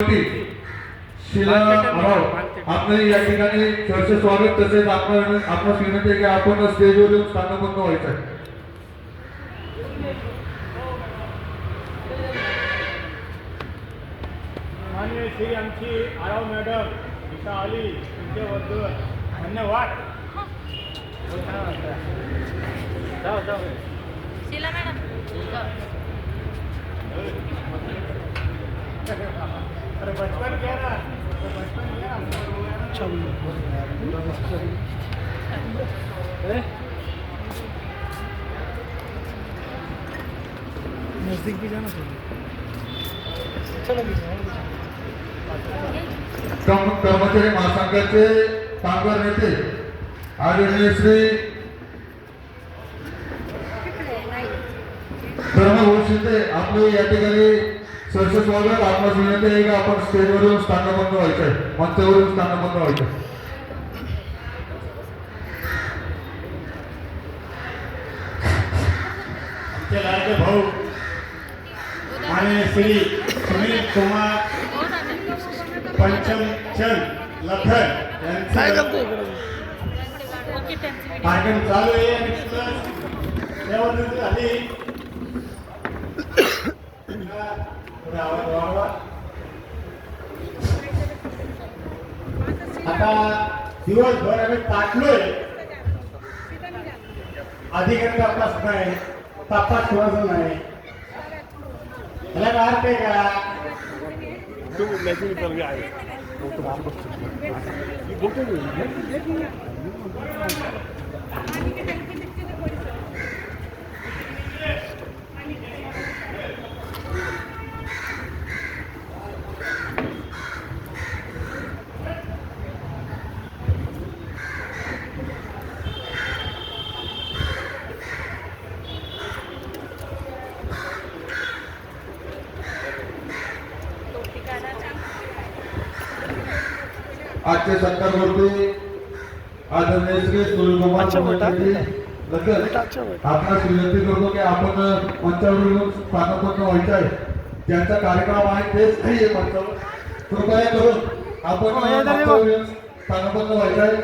शिला आपलं या ठिकाणी सहर्ष स्वागत. तसेच आपण विनंती आहे की आपण स्टेजवर येऊन स्थानबद्ध व्हायचं आहे. माननीय श्री आमची आराव मॅडम गीता आली तुमच्याबद्दल धन्यवाद. शीला मॅडम अरे बचपन क्या ना बचपन क्या नजदीक भी जाना चलो कर्मचारी महासंघाचे कामगार नेते आदरणीय श्री धर्मभाऊ शिंदे आपले या ठिकाणी सहर्ष स्वागत. आपणास विनंती आहे की आपण स्टेजवरून स्थानबद्ध व्हायचं आहे, मंचावरून स्थानबद्ध व्हायचं आहे. आमचे लाडके भाऊ आणि श्री सुनील कुमार पंचमचंद लखन यांचं कार्यक्रम चालू आहे आणि त्यावर झाली आता दिवसभर आम्ही ताटलोय, अधिकारी तपास नाही, तपास कोणाचा नाही, त्याला काय अर्थ आहे का? आजचे सत्कारमूर्ती आदरणीय श्री सुनील कुमार लखन आपणास विनंती करतो की आपण मंचावर येऊन स्थानबद्ध व्हायचं आहे. ज्यांचा कार्यक्रम आहे तेच नाही आहे मंचावर. कृपया करून आपण मंचावर येऊन स्थानबद्ध व्हायचं आहे.